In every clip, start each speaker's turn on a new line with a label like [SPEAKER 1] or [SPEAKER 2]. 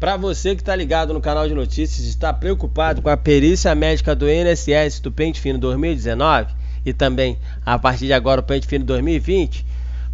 [SPEAKER 1] Para você que está ligado no canal de notícias e está preocupado com a perícia médica do INSS do Pente Fino 2019 e também a partir de agora o Pente Fino 2020,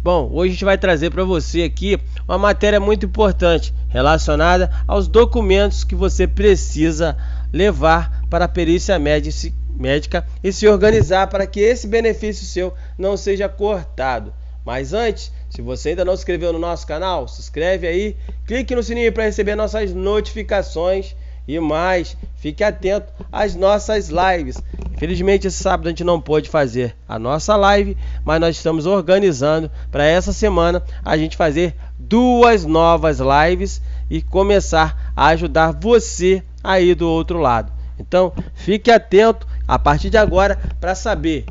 [SPEAKER 1] bom, hoje a gente vai trazer para você aqui uma matéria muito importante relacionada aos documentos que você precisa levar para a perícia médica e se organizar para que esse benefício seu não seja cortado. Mas antes, se você ainda não se inscreveu no nosso canal, se inscreve aí, clique no sininho para receber nossas notificações e mais, fique atento às nossas lives. Infelizmente esse sábado a gente não pôde fazer a nossa live, mas nós estamos organizando para essa semana a gente fazer 2 novas lives e começar a ajudar você aí do outro lado. Então fique atento a partir de agora para saber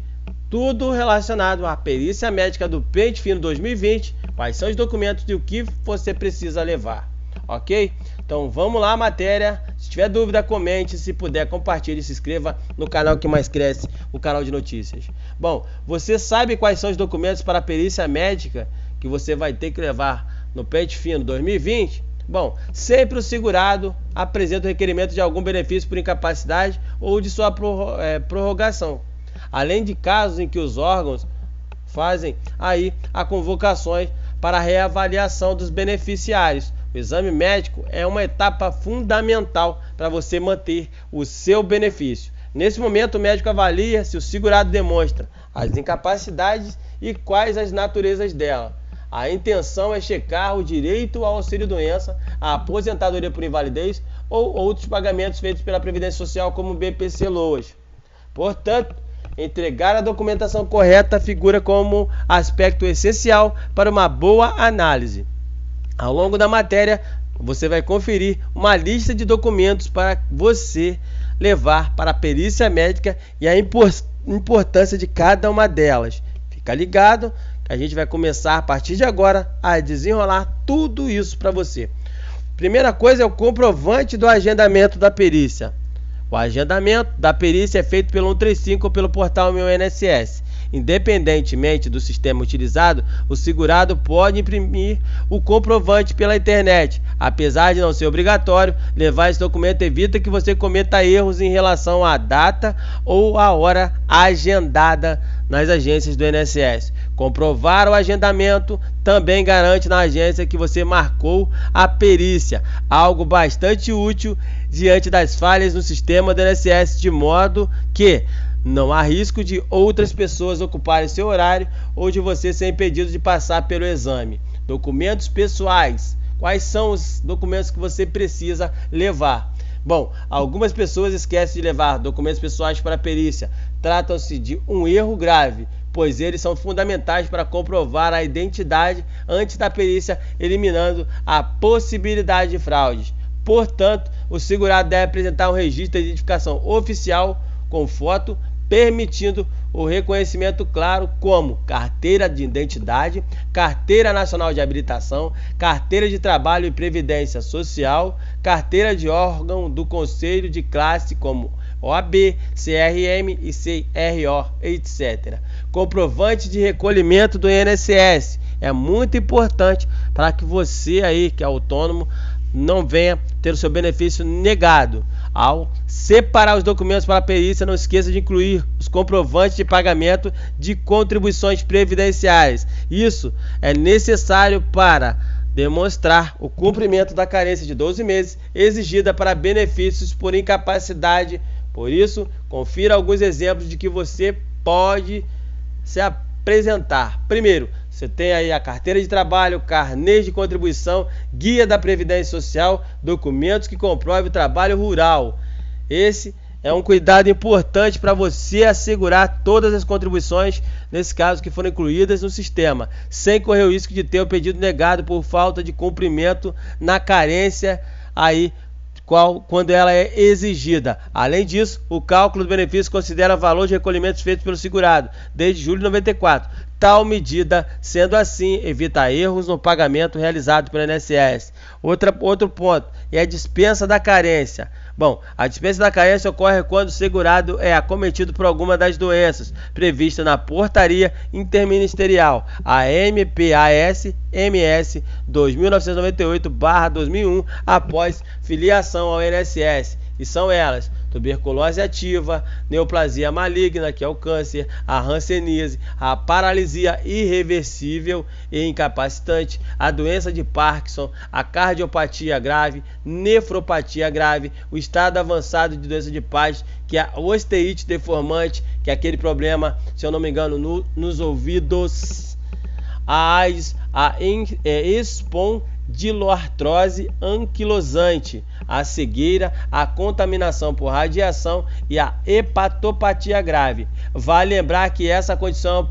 [SPEAKER 1] tudo relacionado à perícia médica do Pente Fino 2020, quais são os documentos e o que você precisa levar, ok? Então vamos lá a matéria, se tiver dúvida comente, se puder compartilhe e se inscreva no canal que mais cresce, o canal de notícias. Bom, você sabe quais são os documentos para a perícia médica que você vai ter que levar no Pente Fino 2020? Bom, sempre o segurado apresenta o requerimento de algum benefício por incapacidade ou de sua prorrogação. Além de casos em que os órgãos fazem aí a convocações para a reavaliação dos beneficiários. O exame médico é uma etapa fundamental para você manter o seu benefício. Nesse momento o médico avalia se o segurado demonstra as incapacidades e quais as naturezas dela. A intenção é checar o direito ao auxílio-doença, a aposentadoria por invalidez ou outros pagamentos feitos pela Previdência Social como BPC-LOAS. Portanto, entregar a documentação correta figura como aspecto essencial para uma boa análise. Ao longo da matéria, você vai conferir uma lista de documentos para você levar para a perícia médica e a importância de cada uma delas. Fica ligado que a gente vai começar a partir de agora a desenrolar tudo isso para você. Primeira coisa é o comprovante do agendamento da perícia. O agendamento da perícia é feito pelo 135 ou pelo portal Meu INSS. Independentemente do sistema utilizado, o segurado pode imprimir o comprovante pela internet. Apesar de não ser obrigatório, levar esse documento evita que você cometa erros em relação à data ou à hora agendada nas agências do INSS. Comprovar o agendamento também garante na agência que você marcou a perícia, algo bastante útil diante das falhas no sistema do INSS, de modo que não há risco de outras pessoas ocuparem seu horário ou de você ser impedido de passar pelo exame. Documentos pessoais. Quais são os documentos que você precisa levar? Bom, algumas pessoas esquecem de levar documentos pessoais para a perícia. Trata-se de um erro grave, pois eles são fundamentais para comprovar a identidade antes da perícia, eliminando a possibilidade de fraudes. Portanto, o segurado deve apresentar um registro de identificação oficial com foto, permitindo o reconhecimento claro como carteira de identidade, carteira nacional de habilitação, carteira de trabalho e previdência social, carteira de órgão do conselho de classe como OAB, CRM e CRO, etc. Comprovante de recolhimento do INSS é muito importante para que você aí que é autônomo não venha ter o seu benefício negado. Ao separar os documentos para a perícia, não esqueça de incluir os comprovantes de pagamento de contribuições previdenciárias. Isso é necessário para demonstrar o cumprimento da carência de 12 meses exigida para benefícios por incapacidade. Por isso, confira alguns exemplos de que você pode se apresentar. Primeiro, você tem aí a carteira de trabalho, carnê de contribuição, guia da Previdência Social, documentos que comprovem o trabalho rural. Esse é um cuidado importante para você assegurar todas as contribuições, nesse caso, que foram incluídas no sistema, sem correr o risco de ter o pedido negado por falta de cumprimento na carência aí quando ela é exigida. Além disso, o cálculo do benefício considera o valor de recolhimentos feitos pelo segurado desde julho de 94, tal medida. Sendo assim, evita erros no pagamento realizado pelo INSS. Outro ponto é a dispensa da carência. Bom, a dispensa da carência ocorre quando o segurado é acometido por alguma das doenças previstas na Portaria Interministerial, a MPAS-MS 2998/2001, após filiação ao INSS, e são elas: tuberculose ativa, neoplasia maligna, que é o câncer, a hanseníase, a paralisia irreversível e incapacitante, a doença de Parkinson, a cardiopatia grave, nefropatia grave, o estado avançado de doença de Page, que é a osteite deformante, que é aquele problema, se eu não me engano, nos ouvidos, a AIDS, a espondiloartrose anquilosante, a cegueira, a contaminação por radiação e a hepatopatia grave. Vale lembrar que essa condição,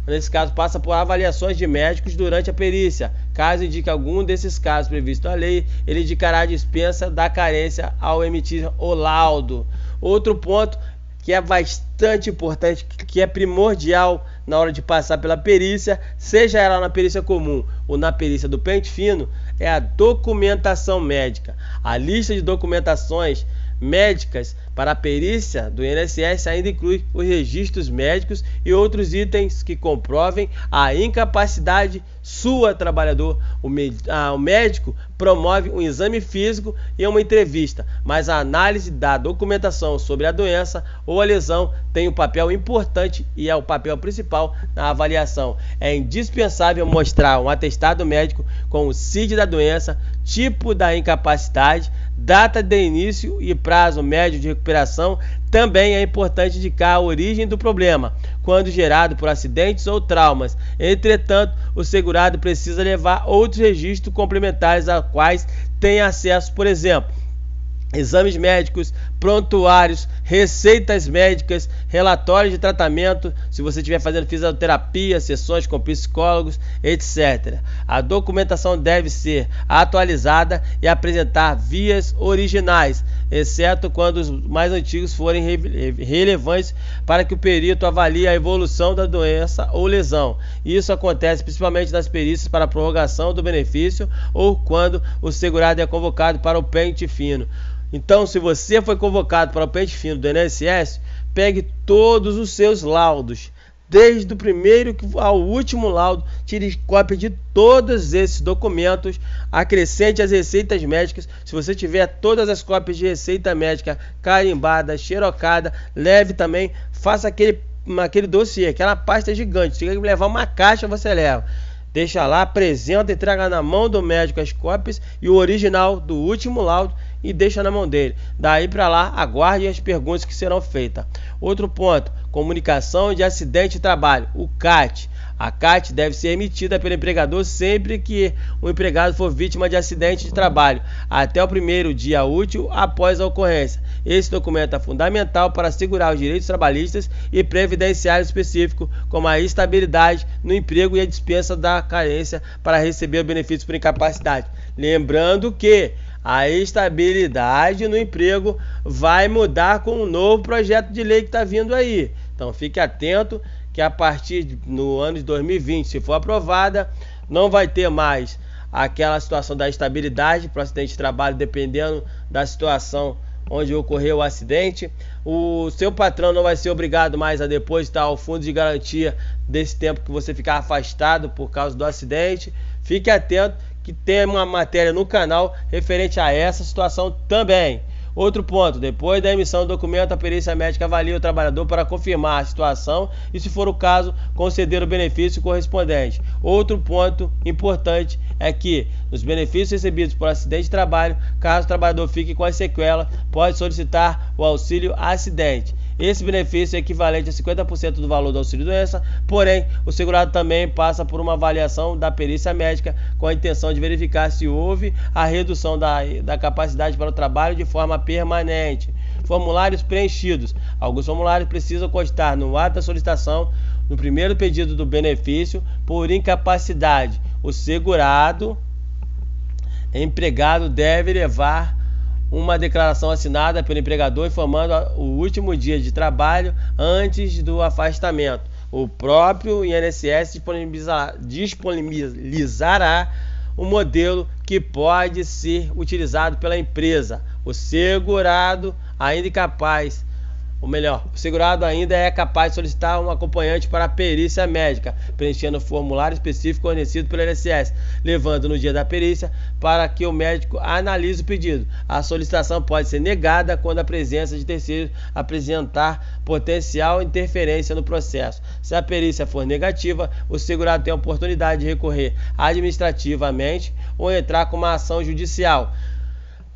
[SPEAKER 1] nesse caso, passa por avaliações de médicos durante a perícia. Caso indique algum desses casos previstos na lei, ele indicará a dispensa da carência ao emitir o laudo. Outro ponto que é bastante importante, que é primordial na hora de passar pela perícia, seja ela na perícia comum ou na perícia do pente fino, é a documentação médica. A lista de documentações médicas para a perícia do INSS ainda inclui os registros médicos e outros itens que comprovem a incapacidade sua trabalhador. O médico promove um exame físico e uma entrevista, mas a análise da documentação sobre a doença ou a lesão tem um papel importante e é o papel principal na avaliação. É indispensável mostrar um atestado médico com o CID da doença, tipo da incapacidade, data de início e prazo médio de recuperação. Também é importante indicar a origem do problema, quando gerado por acidentes ou traumas. Entretanto, o segurado precisa levar outros registros complementares a quais tem acesso, por exemplo, exames médicos, prontuários, receitas médicas, relatórios de tratamento, se você estiver fazendo fisioterapia, sessões com psicólogos, etc. A documentação deve ser atualizada e apresentar vias originais, exceto quando os mais antigos forem relevantes para que o perito avalie a evolução da doença ou lesão. Isso acontece principalmente nas perícias para prorrogação do benefício ou quando o segurado é convocado para o pente fino. Então, se você foi convocado para o pente fino do INSS, pegue todos os seus laudos, desde o primeiro ao último laudo, tire cópia de todos esses documentos, acrescente as receitas médicas. Se você tiver todas as cópias de receita médica carimbada, xerocada, leve também, faça aquele dossiê, aquela pasta gigante. Se tiver que levar uma caixa, você leva. Deixa lá, apresenta, entrega na mão do médico as cópias e o original do último laudo e deixa na mão dele. Daí para lá, aguarde as perguntas que serão feitas. Outro ponto, comunicação de acidente de trabalho, o CAT. A CAT deve ser emitida pelo empregador sempre que o empregado for vítima de acidente de trabalho, até o primeiro dia útil após a ocorrência. Esse documento é fundamental para assegurar os direitos trabalhistas e previdenciários específicos, como a estabilidade no emprego e a dispensa da carência para receber o benefício por incapacidade. Lembrando que a estabilidade no emprego vai mudar com um novo projeto de lei que está vindo aí. Então fique atento que a partir no ano de 2020, se for aprovada, não vai ter mais aquela situação da estabilidade para o acidente de trabalho, dependendo da situação onde ocorreu o acidente. O seu patrão não vai ser obrigado mais a depositar o fundo de garantia desse tempo que você ficar afastado por causa do acidente. Fique atento que tem uma matéria no canal referente a essa situação também. Outro ponto, depois da emissão do documento, a perícia médica avalia o trabalhador para confirmar a situação e, se for o caso, conceder o benefício correspondente. Outro ponto importante é que, nos benefícios recebidos por acidente de trabalho, caso o trabalhador fique com a sequela, pode solicitar o auxílio acidente. Esse benefício é equivalente a 50% do valor do auxílio-doença, porém, o segurado também passa por uma avaliação da perícia médica com a intenção de verificar se houve a redução da capacidade para o trabalho de forma permanente. Formulários preenchidos. Alguns formulários precisam constar no ato da solicitação, no primeiro pedido do benefício por incapacidade. O segurado empregado deve levar uma declaração assinada pelo empregador informando o último dia de trabalho antes do afastamento. o próprio INSS disponibilizará um modelo que pode ser utilizado pela empresa. O segurado ainda é capaz, ou melhor, o segurado ainda é capaz de solicitar um acompanhante para a perícia médica, preenchendo o formulário específico fornecido pelo INSS, levando no dia da perícia para que o médico analise o pedido. A solicitação pode ser negada quando a presença de terceiros apresentar potencial interferência no processo. Se a perícia for negativa, o segurado tem a oportunidade de recorrer administrativamente ou entrar com uma ação judicial.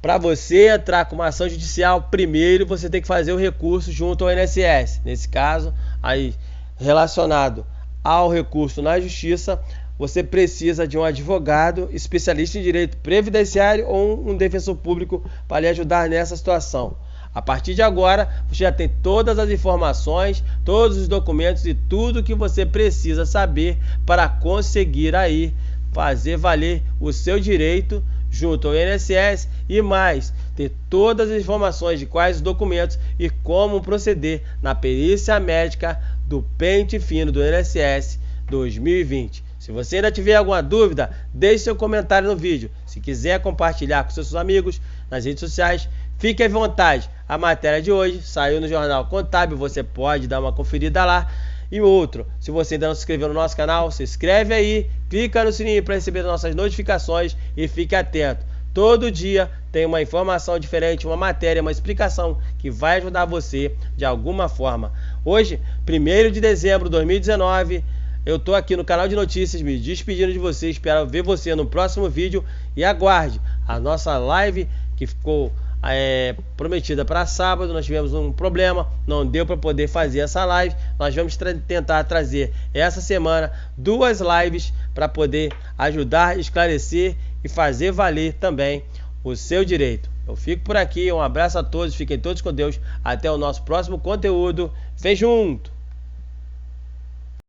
[SPEAKER 1] Para você entrar com uma ação judicial, primeiro você tem que fazer o recurso junto ao INSS. Nesse caso, aí relacionado ao recurso na justiça, você precisa de um advogado especialista em direito previdenciário ou um defensor público para lhe ajudar nessa situação. A partir de agora, você já tem todas as informações, todos os documentos e tudo que você precisa saber para conseguir aí fazer valer o seu direito junto ao INSS e mais, ter todas as informações de quais os documentos e como proceder na perícia médica do pente fino do INSS 2020. Se você ainda tiver alguma dúvida, deixe seu comentário no vídeo. Se quiser compartilhar com seus amigos nas redes sociais, fique à vontade. A matéria de hoje saiu no Jornal Contábil, você pode dar uma conferida lá. E outro, se você ainda não se inscreveu no nosso canal, se inscreve aí, clica no sininho para receber nossas notificações e fique atento. Todo dia tem uma informação diferente, uma matéria, uma explicação que vai ajudar você de alguma forma. Hoje, 1º de dezembro de 2019, eu estou aqui no canal de notícias me despedindo de você. Espero ver você no próximo vídeo e aguarde a nossa live que ficou prometida para sábado. Nós tivemos um problema, não deu para poder fazer essa live. Nós vamos tentar trazer essa semana 2 lives para poder ajudar, esclarecer e fazer valer também o seu direito. Eu fico por aqui, um abraço a todos, fiquem todos com Deus, até o nosso próximo conteúdo. Vem junto!